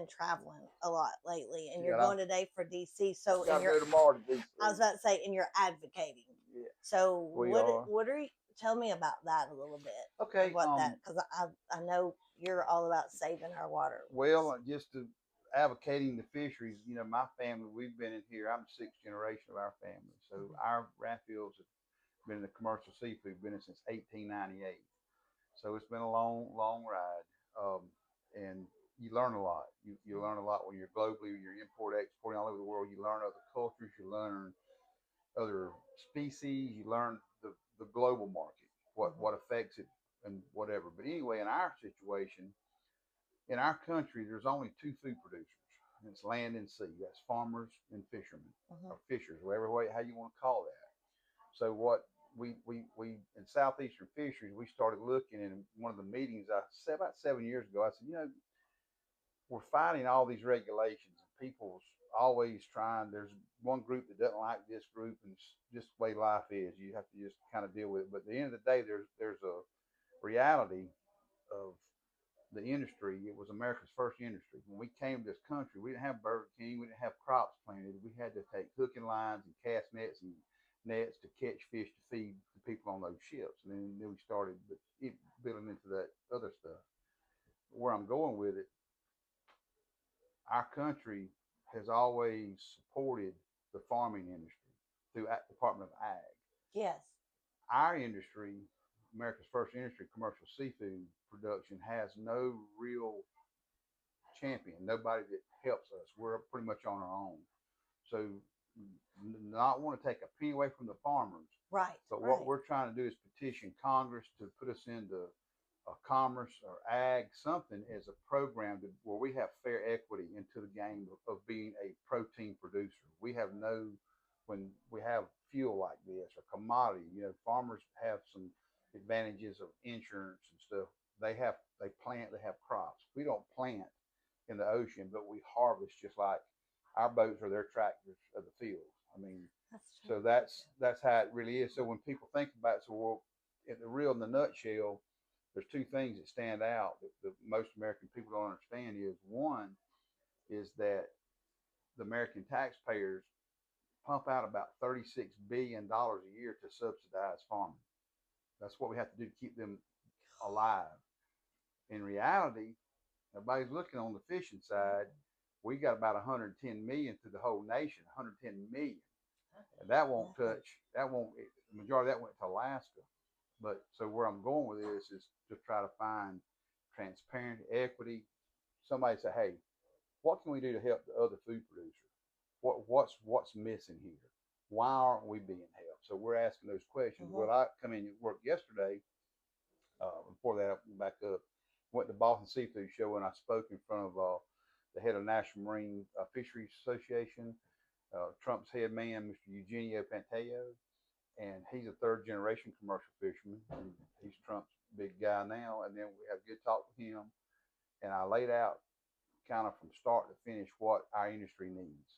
been traveling a lot lately, and you're Yeah, going today for DC. So, got and to you're, go tomorrow to DC. I was about to say, and you're advocating. Yeah, So, we what are. what are you? Tell me about that a little bit of Okay. what that, because I know you're all about saving our waterways. Well, just to advocating the fisheries, my family, we've been in here. I'm the sixth generation of our family. So Mhm. our Raffields have been in the commercial seafood business since 1898. So it's been a long, long ride. And you learn a lot. You learn a lot when you're globally, you're import exporting all over the world. You learn other cultures, you learn other species, you learn the global market, Mhm. what affects it and whatever. But anyway, in our situation, in our country, there's only two food producers. And it's land and sea. That's farmers and fishermen, Mhm. or fishers, whatever way how you want to call that. So what we in southeastern fisheries, we started looking in one of the meetings I said about 7 years ago. I said, we're fighting all these regulations, and people's always trying. There's one group that doesn't like this group, and it's just the way life is. You have to just kind of deal with it. But at the end of the day, there's a reality of the industry. It was America's first industry. When we came to this country, we didn't have Burger King, we didn't have crops planted. We had to take hooking lines and cast nets and nets to catch fish to feed the people on those ships. And then we started building into that other stuff. Where I'm going with it, our country has always supported the farming industry through Department of Ag. Yes. Our industry, America's first industry, commercial seafood production, has no real champion, nobody that helps us. We're pretty much on our own. So, not want to take a penny away from the farmers, Right. but what Right. we're trying to do is petition Congress to put us into commerce or ag, something as a program where we have fair equity into the game of being a protein producer. We have no, when we have fuel like this or commodity, farmers have some advantages of insurance and stuff. They plant, they have crops. We don't plant in the ocean, but we harvest just like our boats are their tractors of the fields. I mean, That's true. so that's how it really is. So when people think about it, so well, in the nutshell, there's two things that stand out that most American people don't understand. Is one is that the American taxpayers pump out about $36 billion a year to subsidize farming. That's what we have to do to keep them alive. In reality, nobody's looking on the fishing side. We got about 110 million through the whole nation, 110 million, and that won't Nothing. touch. That won't. The majority of that went to Alaska. But so where I'm going with this is to try to find transparent equity. Somebody say, hey, what can we do to help the other food producers? What's missing here? Why aren't we being helped? So we're asking those questions. Mhm. Well, I come in to work yesterday. Before that, I went back up, went to Boston Seafood Show, and I spoke in front of the head of National Marine Fisheries Association, Trump's head man, Mr. Eugene Raffield, and he's a third generation commercial fisherman, and he's Trump's big guy now. And then we had a good talk with him, and I laid out kind of from start to finish what our industry needs.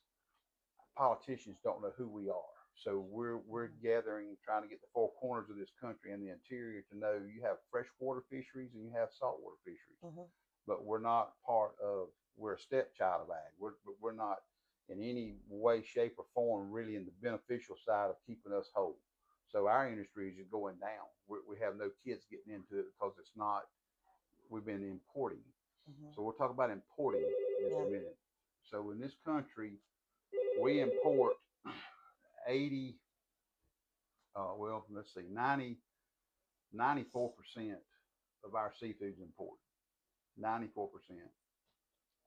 Politicians don't know who we are. So we're gathering, trying to get the four corners of this country and the interior to know you have freshwater fisheries and you have saltwater fisheries, Mhm. but we're not part of. We're a stepchild of ag. We're not in any way, shape, or form really in the beneficial side of keeping us whole. So our industry is just going down. We have no kids getting into it because it's not. We've been importing. Mhm. So we'll talk about importing in just Yeah. a minute. So in this country, we import 80, well, let's see, 94% of our seafood's imported. 94%.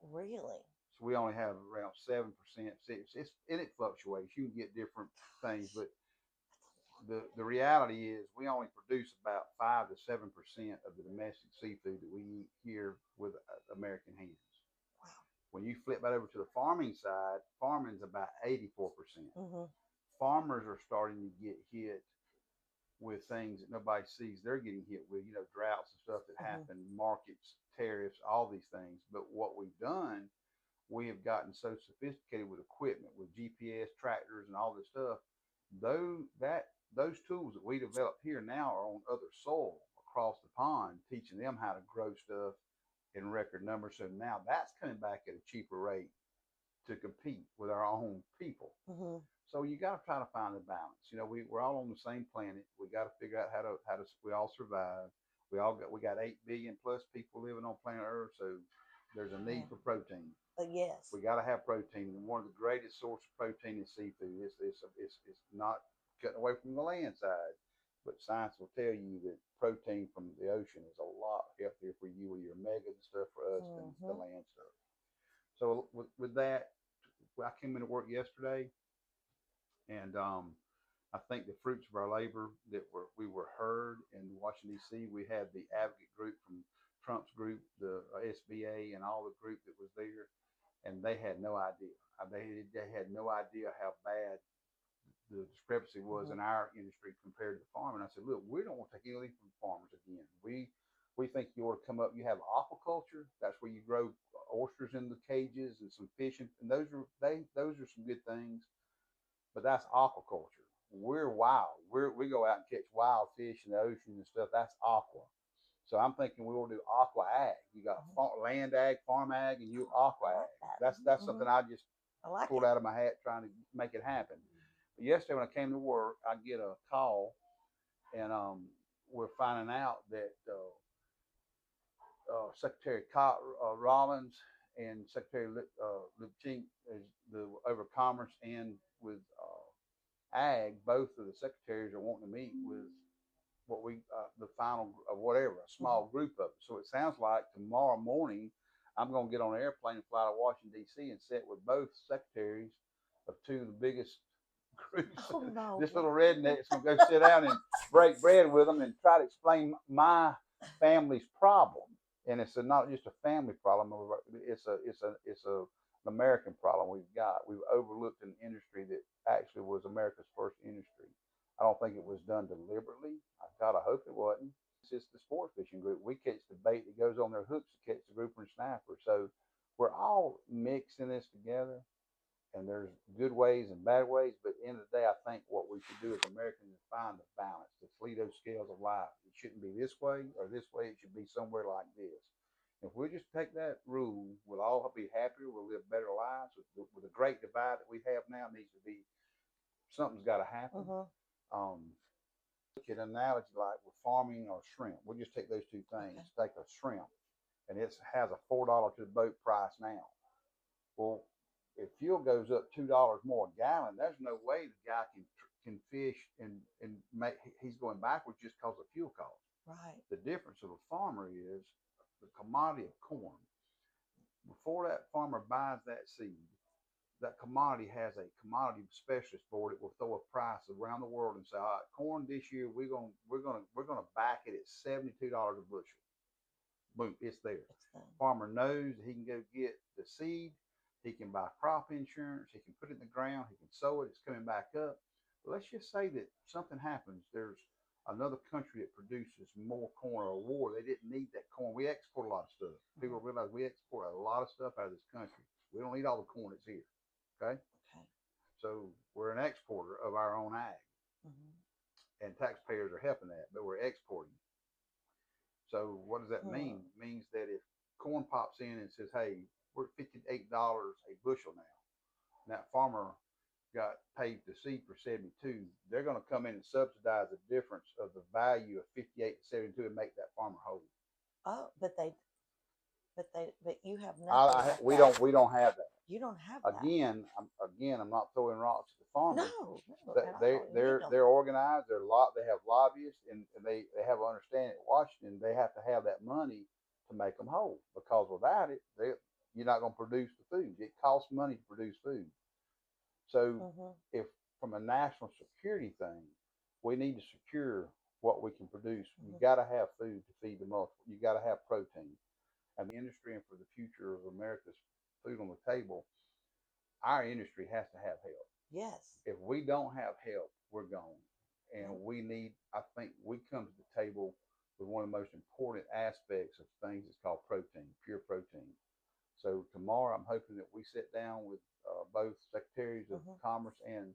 Really. So we only have around 7%. And it fluctuates. You can get different things, but the reality is we only produce about 5 to 7% of the domestic seafood that we eat here with American hands. Wow. When you flip that over to the farming side, farming's about 84%. Mhm. Farmers are starting to get hit with things that nobody sees. They're getting hit with, droughts and stuff that Mhm. happen, markets, tariffs, all these things. But what we've done, we have gotten so sophisticated with equipment, with GPS tractors and all this stuff. Those tools that we develop here now are on other soil across the pond, teaching them how to grow stuff in record numbers. So now that's coming back at a cheaper rate to compete with our own people. Mm-hmm. So you got to try to find the balance. You know, we're all on the same planet. We got to figure out how to we all survive. We got 8 billion plus people living on planet Earth. So there's a need for protein. Yes. We got to have protein. And one of the greatest sources of protein is seafood. It's not cutting away from the land side, but science will tell you that protein from the ocean is a lot healthier for you with your omegas and stuff for us than the land stuff. So with that, I came into work yesterday, and I think the fruits of our labor that we were heard in Washington D.C. We had the advocate group from Trump's group, the SBA, and all the group that was there, and they had no idea. They had no idea how bad the discrepancy was in our industry compared to the farm. And I said, look, we don't want to take anything from farmers again. We think you ought to come up. You have aquaculture. That's where you grow oysters in the cages and some fish, and those are some good things. But that's aquaculture. We're wild. We go out and catch wild fish in the ocean and stuff. That's aqua. So I'm thinking we will do Aqua Ag. You got land ag, farm ag, and you Aqua Ag. That's something I just pulled out of my hat trying to make it happen. But yesterday when I came to work, I get a call, and we're finding out that Secretary Rollins and Secretary Lipchink is the over Commerce and with Ag. Both of the secretaries are wanting to meet with what we the final of whatever, a small group of them. So it sounds like tomorrow morning I'm going to get on an airplane and fly to Washington D.C. and sit with both secretaries of two of the biggest groups. Oh, no. This little redneck's going to go sit down and break bread with them and try to explain my family's problem. And it's not just a family problem. It's an American problem we've got. We've overlooked an industry that actually was America's first industry. I don't think it was done deliberately. I hope it wasn't. It's just the sport fishing group. We catch the bait that goes on their hooks to catch the grouper and snapper. So we're all mixing this together, and there's good ways and bad ways. But at the end of the day, I think what we should do as Americans is find the balance, the Toledo scales of life. It shouldn't be this way or this way. It should be somewhere like this. If we just take that rule, we'll all be happier. We'll live better lives. With the great divide that we have now, needs to be something's got to happen. Look at an analogy like with farming or shrimp. We'll just take those two things. Take a shrimp, and it has a $4 to the boat price now. Well, if fuel goes up $2 more a gallon, there's no way the guy can fish and make. He's going backwards just because of fuel costs. Right. The difference of a farmer is the commodity of corn. Before that farmer buys that seed, that commodity has a commodity specialist board that will throw a price around the world and say, all right, corn this year we're gonna back it at $72 a bushel. Boom, it's there. Farmer knows that he can go get the seed, he can buy crop insurance, he can put it in the ground, he can sow it, it's coming back up. But let's just say that something happens. There's another country that produces more corn, or a war. They didn't need that corn. We export a lot of stuff. People realize we export a lot of stuff out of this country. We don't need all the corn that's here. Okay. So we're an exporter of our own ag, and taxpayers are helping that, but we're exporting. So what does that mean? It means that if corn pops in and says, "Hey, we're at $58 a bushel now," and that farmer got paid to seed for 72, they're going to come in and subsidize the difference of the value of 58 to 72 and make that farmer whole. Oh, but you have nothing. We don't have that. You don't have that. Again, I'm not throwing rocks at the farmers. No, they're organized. They have lobbyists, and they have an understanding at Washington. They have to have that money to make them whole, because without it, you're not going to produce the food. It costs money to produce food. So if from a national security thing, we need to secure what we can produce. You got to have food to feed the multiple. You got to have protein. And the industry, and for the future of America's food on the table, our industry has to have help. Yes. If we don't have help, we're gone. And I think we come to the table with one of the most important aspects of things. It's called protein, pure protein. So tomorrow, I'm hoping that we sit down with both secretaries of Commerce and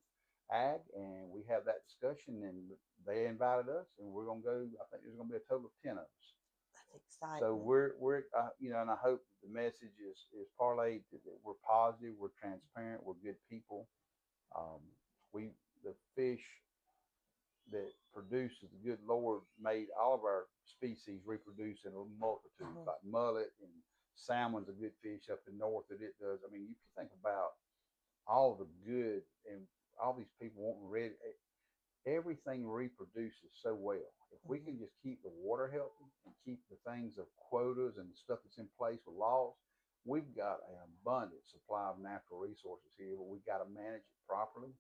Ag, and we have that discussion. And they invited us, and we're going to go. I think there's going to be a total of 10 of us. That's exciting. So we're and I hope the message is parlayed that we're positive, we're transparent, we're good people. Um, we the fish that produces the good Lord made all of our species reproduce in a multitude, like mullet and salmon's a good fish up in north that it does. I mean, if you think about all the good and all these people wanting red, everything reproduces so well. If we can just keep the water healthy and keep the things of quotas and stuff that's in place with laws, we've got an abundant supply of natural resources here, but we've got to manage it properly.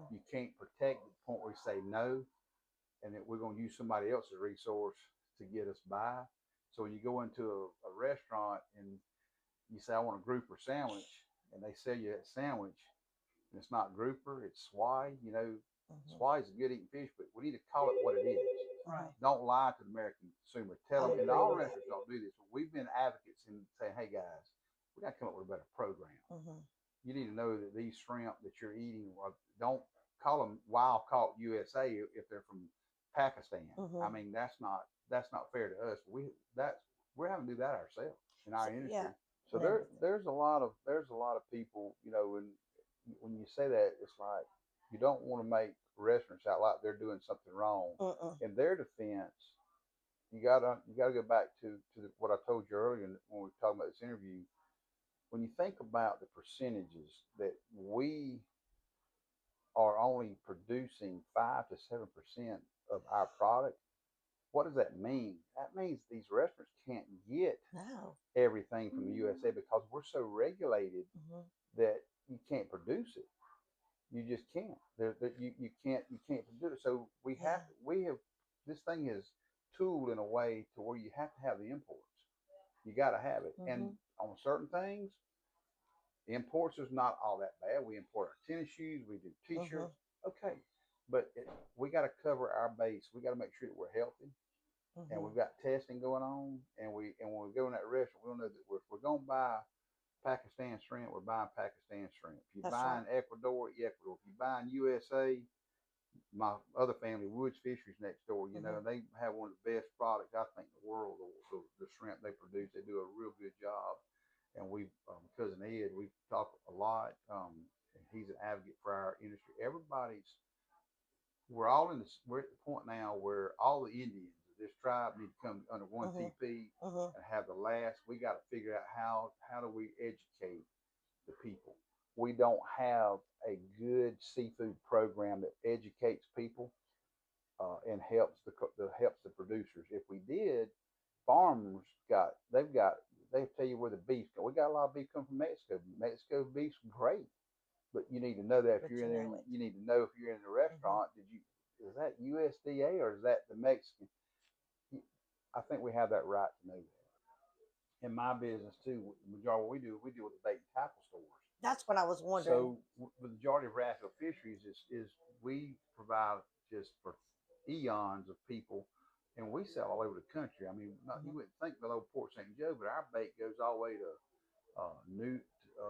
You can't protect to the point where you say no, and that we're going to use somebody else's resource to get us by. So when you go into a restaurant and you say, I want a grouper sandwich, and they sell you that sandwich, and it's not grouper, it's swai, swai is a good eating fish, but we need to call it what it is. Right. Don't lie to the American consumer. Tell them, and all restaurants don't do this, but we've been advocates in saying, hey guys, we got to come up with a better program. You need to know that these shrimp that you're eating, don't call them wild caught USA if they're from Pakistan. I mean, that's not fair to us. We're having to do that ourselves in our industry. So there's a lot of people, when you say that, it's like you don't want to make restaurants out like they're doing something wrong. In their defense, you gotta go back to what I told you earlier when we were talking about this interview. When you think about the percentages that we are only producing 5 to 7% of our product, what does that mean? That means these restaurants can't get everything from the USA because we're so regulated that you can't produce it. You just can't. You can't produce it. So we have this thing is tooled in a way to where you have to have the imports. You got to have it, and on certain things, imports is not all that bad. We import our tennis shoes, we do T-shirts, okay, but we got to cover our base. We got to make sure that we're healthy, and we've got testing going on. And when we go in that restaurant, we'll know that if we're going to buy Pakistan shrimp, we're buying Pakistan shrimp. If you're buying Ecuador, Ecuador. If you're buying USA, my other family, Woods Fisheries next door, they have one of the best products I think in the world. The shrimp they produce, they do a real good job. And we, cousin Ed, we talk a lot. And he's an advocate for our industry. We're at the point now where all the Indians of this tribe need to come under one TP and have the last. We got to figure out how do we educate the people. We don't have a good seafood program that educates people and helps the producers. If we did, farmers they tell you where the beef go. We got a lot of beef come from Mexico. Mexico beef's great, but you need to know that if you're in there. You need to know if you're in the restaurant. Is that USDA or is that the Mexican? I think we have that right to know that. In my business too, the majority of what we deal with the bait and tackle stores. That's what I was wondering. So the majority of Raffield Fisheries is we provide just for eons of people, and we sell all over the country. I mean, you wouldn't think below Port St. Joe, but our bait goes all the way to Newt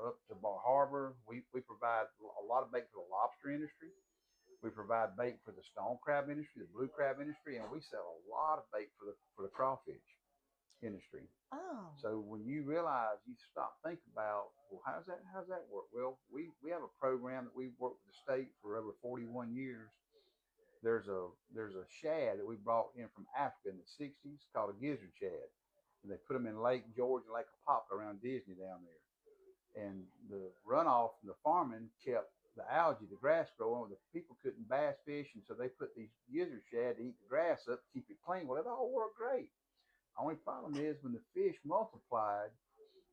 up to Bar Harbor. We provide a lot of bait for the lobster industry. We provide bait for the stone crab industry, the blue crab industry, and we sell a lot of bait for the crawfish industry. So when you realize, you stop thinking about, well, how's that work? Well, we have a program that we've worked with the state for over 41 years. There's a shad that we brought in from Africa in the 60s called a gizzard shad, and they put them in Lake George and Lake Apopka around Disney down there. And the runoff from the farming kept the algae, the grass growing. The people couldn't bass fish, and so they put these gizzard shad to eat the grass up, keep it clean. Well, it all worked great. Only problem is when the fish multiplied,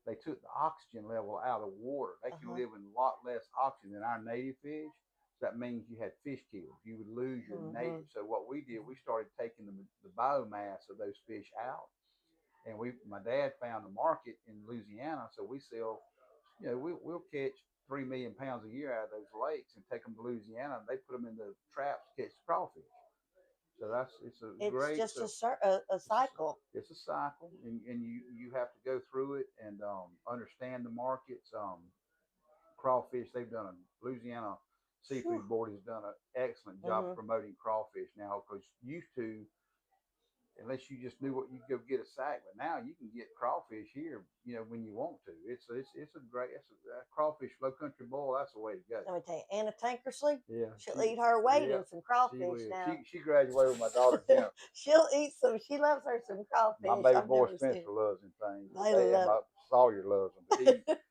they took the oxygen level out of the water. They can live in a lot less oxygen than our native fish. So that means you had fish kills. You would lose your native. So what we did, we started taking the biomass of those fish out. And my dad found a market in Louisiana, so we sell, we'll catch 3 million pounds a year out of those lakes and take them to Louisiana, and they put them in the traps to catch crawfish. So it's just a cycle. It's a cycle, and you have to go through it and understand the markets. Crawfish, Louisiana Seafood Board has done an excellent job of promoting crawfish now, because used to unless you just knew what you go get a sack. But now you can get crawfish here, when you want to. It's a great, crawfish low country boil. That's the way to go. Let me tell you, Anna Tankersley, Yeah, she'll eat her weight yeah, in some she crawfish will. now. She graduated with my daughter Jennifer. She'll eat some. She loves her some crawfish. My baby I've boy never Spencer seen. loves them things. They And love. my Sawyer loves them. But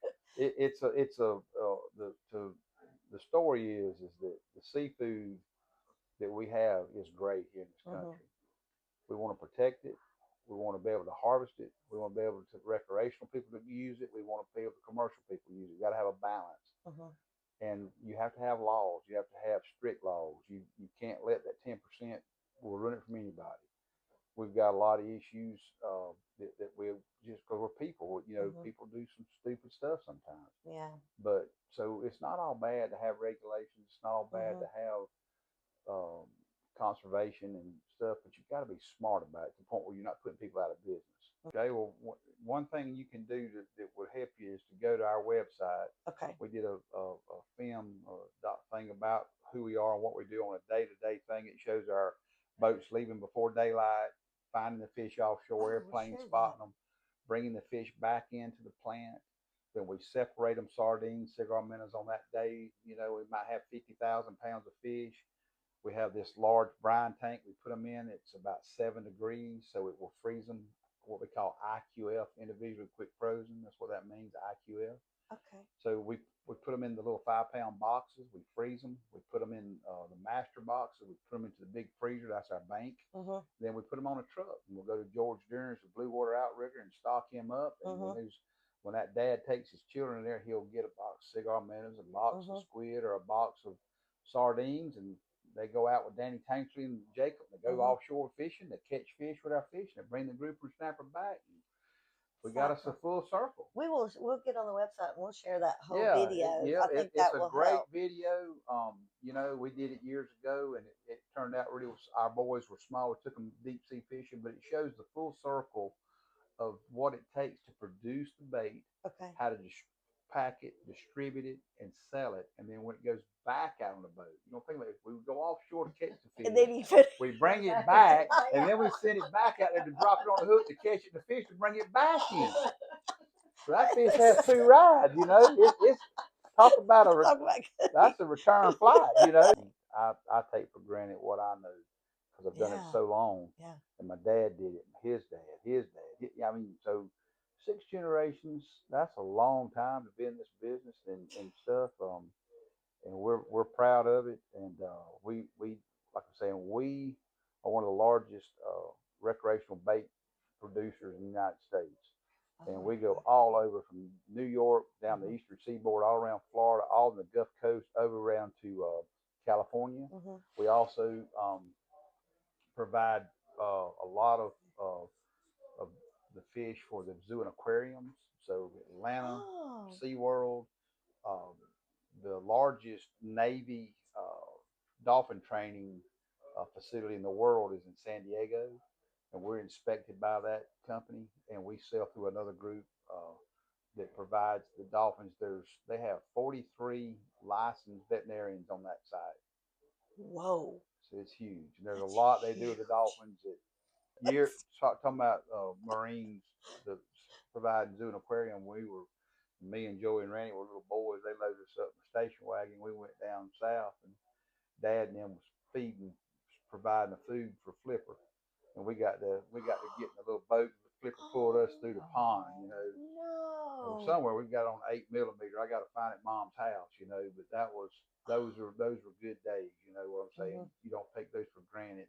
the story is that the seafood that we have is great here in this country. We want to protect it. We want to be able to harvest it. We want to be able to recreational people to use it. We want to be able to commercial people use it. You got to have a balance. And you have to have laws. You have to have strict laws. You can't let that 10% will run it from anybody. We've got a lot of issues that we just because we're people. People do some stupid stuff sometimes. Yeah. But so it's not all bad to have regulations. It's not all bad to have conservation and stuff, but you've got to be smart about it to the point where you're not putting people out of business. Okay. Well, one thing you can do that would help you is to go to our website. Okay. We did a film thing about who we are and what we do on a day-to-day thing. It shows our boats leaving before daylight, finding the fish offshore, airplanes spotting them, bringing the fish back into the plant. Then we separate them, sardines, cigar minnows on that day. We might have 50,000 pounds of fish. We have this large brine tank. We put them in. It's about 7 degrees, so it will freeze them, what we call IQF, individually quick frozen. That's what that means, IQF. Okay. So we put them in the little 5-pound boxes. We freeze them. We put them in the master boxes. We put them into the big freezer. That's our bank. Then we put them on a truck, and we'll go to George Durn's, the Blue Water Outrigger, and stock him up. And when that dad takes his children in there, he'll get a box of cigar minnows, a box of squid, or a box of sardines, and they go out with Danny Tankley and Jacob. They go offshore fishing. They catch fish with our fish. They bring the grouper and snapper back. And we got us a full circle. We'll get on the website and we'll share that whole video. I think it's that a will great help. video. We did it years ago, and it turned out really. Our boys were small. We took them deep sea fishing, but it shows the full circle of what it takes to produce the bait. Okay. How to pack it, distribute it, and sell it, and then when it goes back out on the boat, think about it. We would go offshore to catch the fish, and then we bring it back, and then we send it back out there to drop it on the hook to catch it, the fish to bring it back in. So that fish has 2 rides. It's talk about that's a return flight. I take for granted what I know because I've done it so long. Yeah. And my dad did it. His dad. So 6 generations, that's a long time to be in this business and stuff. And we're proud of it. And we like I'm saying, we are one of the largest recreational bait producers in the United States. And we go all over from New York down the eastern seaboard, all around Florida, all in the Gulf Coast, over around to California. We also provide a lot of the fish for the zoo and aquariums. So Atlanta, SeaWorld, the largest Navy dolphin training facility in the world is in San Diego, and we're inspected by that company, and we sell through another group that provides the dolphins. They have 43 licensed veterinarians on that site. Whoa. So it's huge. And there's a lot they do with the dolphins. Talking about Marines, providing zoo and aquarium. Me and Joey and Randy were little boys. They loaded us up in a station wagon. We went down south, and Dad and them was providing the food for Flipper. And we got to get in a little boat. Flipper pulled us through the pond, No. Somewhere we got on 8mm. I got to find it Mom's house, But those were good days. You know what I'm saying? You don't take those for granted.